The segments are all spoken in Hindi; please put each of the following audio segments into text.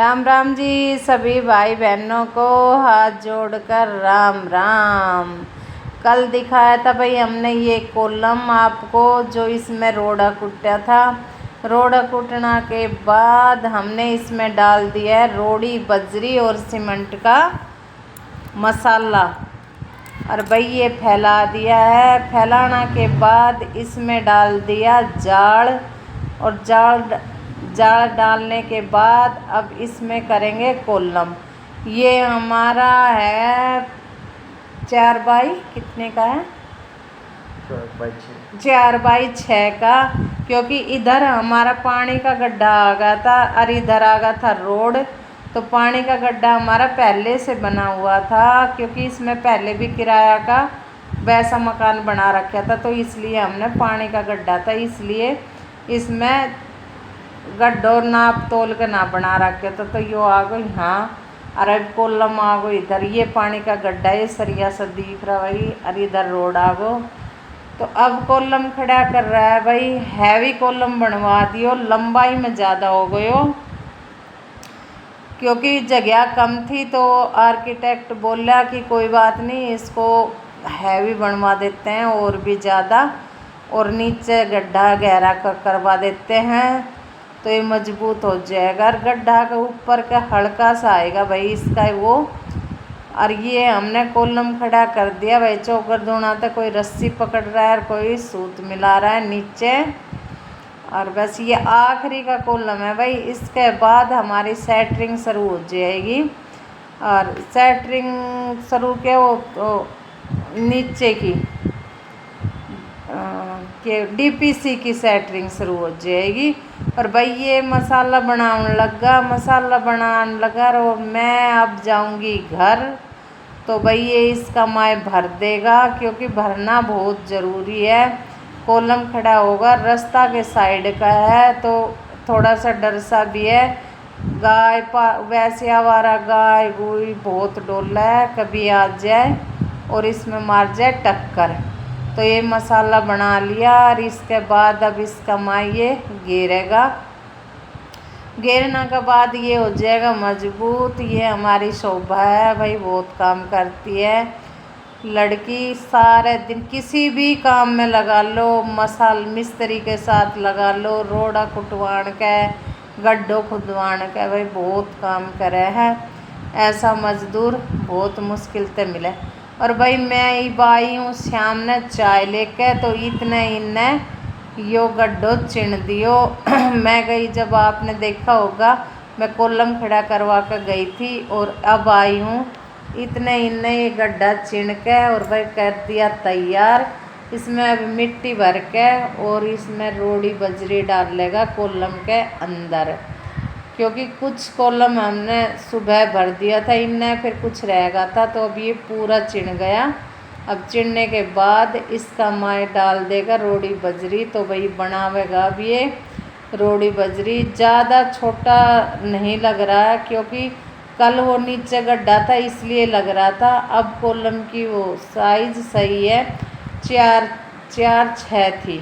राम राम जी सभी भाई बहनों को हाथ जोड़कर राम राम। कल दिखाया था भाई हमने ये कॉलम आपको, जो इसमें रोड़ा कुटा था। रोड़ा कुटना के बाद हमने इसमें डाल दिया है रोड़ी बजरी और सीमेंट का मसाला, और भाई ये फैला दिया है। फैलाना के बाद इसमें डाल दिया जाड़, और जाड़ डालने के बाद अब इसमें करेंगे कॉलम। ये हमारा है 4x कितने का है, 4x6 का, क्योंकि इधर हमारा पानी का गड्ढा आ गया था और इधर आ गया था रोड। तो पानी का गड्ढा हमारा पहले से बना हुआ था, क्योंकि इसमें पहले भी किराया का वैसा मकान बना रखा था, तो इसलिए हमने पानी का गड्ढा था, इसलिए इसमें गड्ढों नाप तोल के ना बना रखे था। तो यो आ गई यहाँ, और अब कॉलम आ गई इधर। ये पानी का गड्ढा ये सरिया सा दिख रहा भाई, और इधर रोड आ गो। तो अब कॉलम खड़ा कर रहा है भाई। हैवी कॉलम बनवा दियो, लंबाई में ज़्यादा हो गयो, क्योंकि जगह कम थी। तो आर्किटेक्ट बोला कि कोई बात नहीं, इसको हैवी बनवा देते हैं और भी ज़्यादा, और नीचे गड्ढा गहरा करवा देते हैं, तो ये मजबूत हो जाएगा। और गड्ढा के ऊपर का हल्का सा आएगा भाई इसका वो। और ये हमने कॉलम खड़ा कर दिया भाई। चौकर दोना तो कोई रस्सी पकड़ रहा है और कोई सूत मिला रहा है नीचे, और बस ये आखिरी का कॉलम है भाई। इसके बाद हमारी सेंटरिंग शुरू हो जाएगी, और सेंटरिंग शुरू के वो तो नीचे की के डीपीसी की सेंटरिंग शुरू हो जाएगी। और भाई ये मसाला बनाने लगा और मैं अब जाऊंगी घर। तो भाई ये इसका माय भर देगा, क्योंकि भरना बहुत ज़रूरी है। कॉलम खड़ा होगा, रास्ता के साइड का है, तो थोड़ा सा डर सा भी है। गाय वैसे आवारा गाय गुई बहुत डोला है, कभी आ जाए और इसमें मार जाए टक्कर। तो ये मसाला बना लिया, और इसके बाद अब इसका माये घेरेगा। घेरने के बाद ये हो जाएगा मजबूत। ये हमारी शोभा है भाई, बहुत काम करती है लड़की। सारे दिन किसी भी काम में लगा लो, मिस्त्री के साथ लगा लो, रोड़ा कुटवाण के, गड्ढों खुदवाण के, भाई बहुत काम करे है। ऐसा मजदूर बहुत मुश्किल से मिले। और भाई मैं ही बाई हूँ शाम ने चाय लेके, तो इतने इन्ने यो गड्ढो चिन दियो। मैं गई, जब आपने देखा होगा मैं कॉलम खड़ा करवा कर गई थी, और अब आई हूँ इतने इन्ने ये गड्ढा चिन के, और भाई कर दिया तैयार। इसमें अब मिट्टी भर के और इसमें रोड़ी बजरी डाल लेगा कॉलम के अंदर, क्योंकि कुछ कॉलम हमने सुबह भर दिया था इनने, फिर कुछ रह गया था, तो अब ये पूरा चिन गया। अब चिनने के बाद इसका माय डाल देगा रोड़ी बजरी। तो भाई बनावेगा अब ये रोड़ी बजरी। ज़्यादा छोटा नहीं लग रहा है, क्योंकि कल वो नीचे गड्ढा था इसलिए लग रहा था। अब कॉलम की वो साइज सही है, 4x6 थी।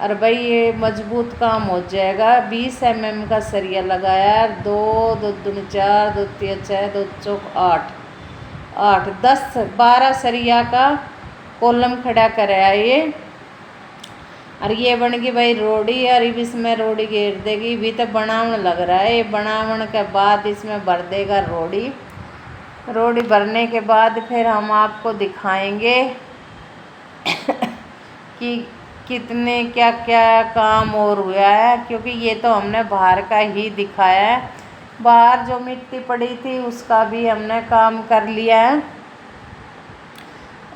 और भाई ये मजबूत काम हो जाएगा। 20 mm का सरिया लगाया है, 2 2 दूनी 4 2 3 6 2 चौक 8 10 12 सरिया का कॉलम खड़ा कराया ये। और ये बन गई भाई रोड़ी, और इसमें रोड़ी घेर देगी। भी तो बनावन लग रहा है, ये बनावन के बाद इसमें भर देगा रोड़ी। रोड़ी भरने के बाद फिर हम आपको दिखाएंगे कि कितने क्या क्या काम और हुआ है, क्योंकि ये तो हमने बाहर का ही दिखाया है। बाहर जो मिट्टी पड़ी थी उसका भी हमने काम कर लिया है।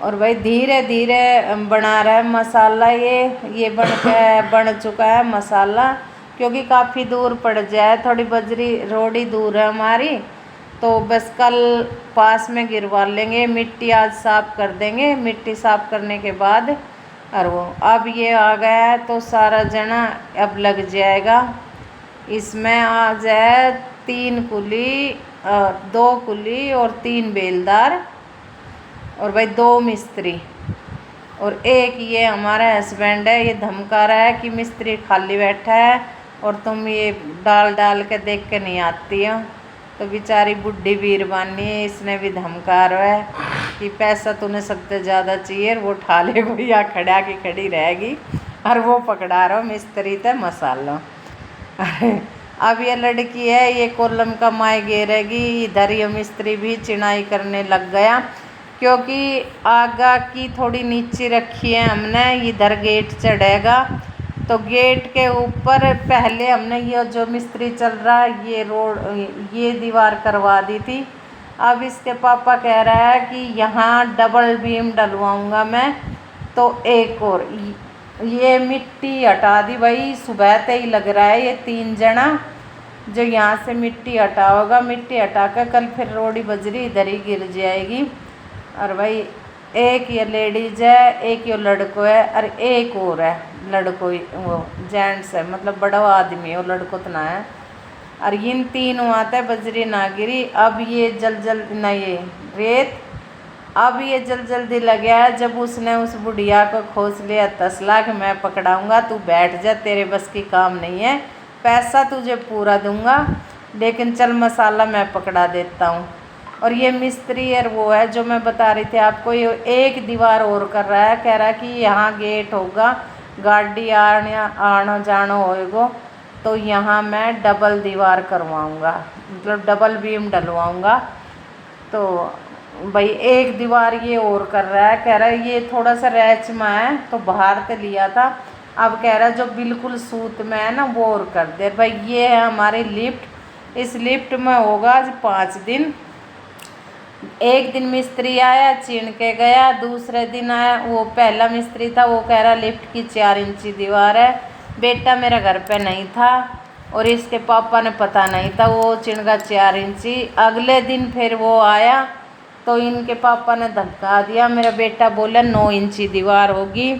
और भाई धीरे धीरे बना रहा है मसाला। ये बन चुका है मसाला, क्योंकि काफ़ी दूर पड़ जाए, थोड़ी बजरी रोड़ी दूर है हमारी, तो बस कल पास में गिरवा लेंगे। मिट्टी आज साफ़ कर देंगे। मिट्टी साफ़ करने के बाद और वो अब ये आ गया है, तो सारा जना अब लग जाएगा। इसमें आ जाए 3 कुली, 2 कुली और 3 बेलदार, और भाई 2 मिस्त्री, और एक ये हमारा हस्बैंड है। ये धमका रहा है कि मिस्त्री खाली बैठा है, और तुम ये डाल डाल के देख के नहीं आती हो। तो बेचारी बुढ़ी वीरवानी है, इसने भी धमका रहा है कि पैसा तूने सबसे ज़्यादा चाहिए, वो उठा ले को या खड़ा की खड़ी रहेगी और वो पकड़ा रहा मिस्त्री ते मसाला। अब ये लड़की है, ये कोलम का माय गिरेगी, इधर ये मिस्त्री भी चिनाई करने लग गया, क्योंकि आगा की थोड़ी नीचे रखी है हमने, इधर गेट चढ़ेगा तो गेट के ऊपर पहले हमने ये जो मिस्त्री चल रहा है ये रोड ये दीवार करवा दी थी। अब इसके पापा कह रहा है कि यहाँ डबल बीम डलवाऊंगा मैं, तो एक और ये मिट्टी हटा दी भाई, सुबह से ही लग रहा है ये 3 जना जो यहाँ से मिट्टी हटाओगा, मिट्टी हटा कर कल फिर रोडी बजरी इधर ही गिर जाएगी। और भाई एक ये लेडीज है, एक ये लड़को है और एक और है लड़को, वो जेंट्स है, मतलब बड़ा आदमी है, वो लड़को तो ना है। और इन 3 आता है बजरी ना गिरी। अब ये जल्दी ना ये रेत, अब ये जल्दी लगा है। जब उसने उस बुढ़िया को खोस लिया तसला कि मैं पकड़ाऊँगा, तू बैठ जा, तेरे बस की काम नहीं है, पैसा तुझे पूरा दूंगा, लेकिन चल मसाला मैं पकड़ा देता हूँ। और ये मिस्त्री और वो है जो मैं बता रही थी आपको, ये एक दीवार और कर रहा है, कह रहा है कि यहाँ गेट होगा, गाड़ी आना जाना होएगा, तो यहाँ मैं डबल दीवार करवाऊँगा, मतलब डबल बीम डलवाऊँगा। तो भाई एक दीवार ये और कर रहा है, कह रहा है ये थोड़ा सा रैच में है तो बाहर से लिया था, अब कह रहा है जो बिल्कुल सूत में है ना वो और कर दे। भाई ये है हमारी लिफ्ट, इस लिफ्ट में होगा आज 5 दिन। एक दिन मिस्त्री आया चीन के गया, दूसरे दिन आया वो पहला मिस्त्री था, वो कह रहा लिफ्ट की 4 इंची दीवार है, बेटा मेरा घर पे नहीं था और इसके पापा ने पता नहीं था, वो चिणगा 4 इंची। अगले दिन फिर वो आया तो इनके पापा ने धमका दिया, मेरा बेटा बोला 9 इंची दीवार होगी।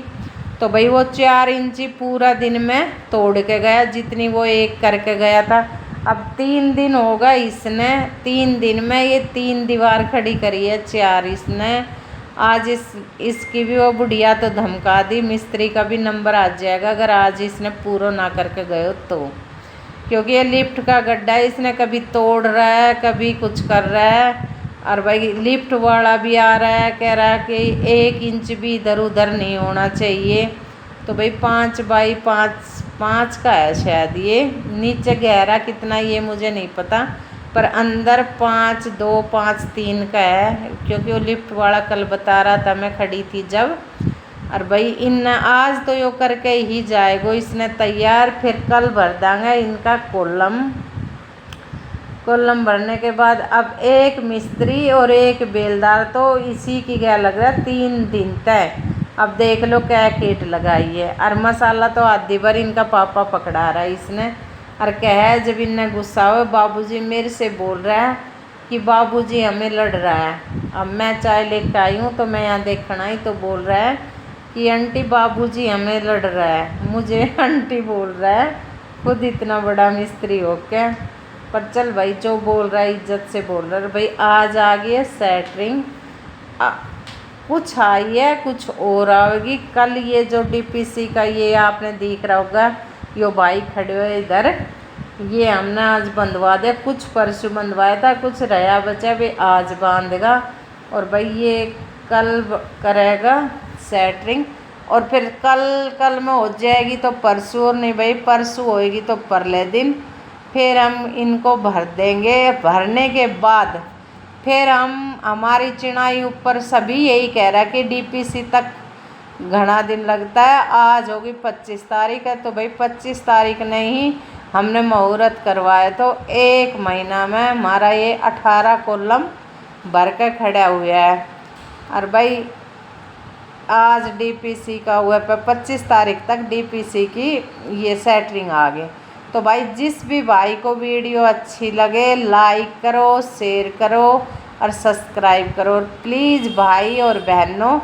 तो भाई वो 4 इंची पूरा दिन में तोड़ के गया, जितनी वो एक करके गया था। अब 3 दिन होगा इसने, 3 दिन में ये 3 दीवार खड़ी करी है, 4 इसने। आज इसकी भी वो बुढ़िया तो धमका दी, मिस्त्री का भी नंबर आ जाएगा अगर आज इसने पूरा ना करके गए तो, क्योंकि ये लिफ्ट का गड्ढा है, इसने कभी तोड़ रहा है कभी कुछ कर रहा है। और भाई लिफ्ट वाला भी आ रहा है, कह रहा है कि 1 इंच भी इधर उधर नहीं होना चाहिए। तो भाई 5 बाई 5 का है शायद, ये नीचे गहरा कितना ये मुझे नहीं पता, पर अंदर 5 2 5 3 का है, क्योंकि वो लिफ्ट वाला कल बता रहा था, मैं खड़ी थी जब। और भाई इन आज तो यो करके ही जाएगो इसने तैयार, फिर कल भर देंगे इनका कोलम भरने के बाद अब एक मिस्त्री और एक बेलदार तो इसी की क्या लग रहा है 3 दिन तय। अब देख लो क्या किट लगाई है। और मसाला तो आधी बार इनका पापा पकड़ा रहा है इसने, और कह है जब इन्हें गुस्सा हो बाबूजी मेरे से बोल रहा है कि बाबूजी हमें लड़ रहा है। अब मैं चाय लेकर आई हूँ तो मैं यहाँ देखना आई तो बोल रहा है कि आंटी बाबूजी हमें लड़ रहा है, मुझे आंटी बोल रहा है, खुद इतना बड़ा मिस्त्री हो क्या। पर चल भाई जो बोल रहा है इज्जत से बोल रहा है। भाई आज आ गई है सेटरिंग, कुछ आई है कुछ और आएगी कल। ये जो डीपीसी का ये आपने देख रहा होगा, यो भाई खड़े हुए इधर, ये हमने आज बंधवा दिया, कुछ परसों बंधवाया था, कुछ रहा बचा भी आज बांधेगा। और भाई ये कल करेगा सेटरिंग, और फिर कल में हो जाएगी तो परसों, और नहीं भाई परसों होएगी तो परले दिन फिर हम इनको भर देंगे। भरने के बाद फिर हमारी चिनाई ऊपर सभी यही कह रहा है कि डीपीसी तक घना दिन लगता है। आज होगी 25 तारीख है, तो भाई 25 तारीख नहीं हमने मुहूर्त करवाया, तो 1 महीना में हमारा ये 18 कोलम भर के खड़ा हुआ है। और भाई आज डीपीसी का हुआ पर 25 तारीख तक डीपीसी की ये सेटरिंग आ गई। तो भाई जिस भी भाई को वीडियो अच्छी लगे लाइक करो, शेयर करो और सब्सक्राइब करो। प्लीज़ भाई और बहनों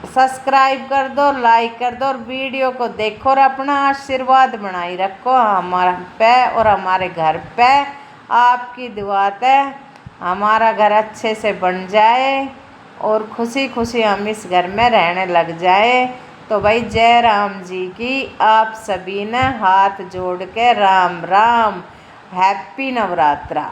सब्सक्राइब कर दो, लाइक कर दो और वीडियो को देखो और अपना आशीर्वाद बनाई रखो हमारा पे और हमारे घर पे। आपकी दुआ है हमारा घर अच्छे से बन जाए और खुशी खुशी हम इस घर में रहने लग जाए। तो भाई जय राम जी की आप सभी ने हाथ जोड़ के राम राम, हैप्पी नवरात्रा।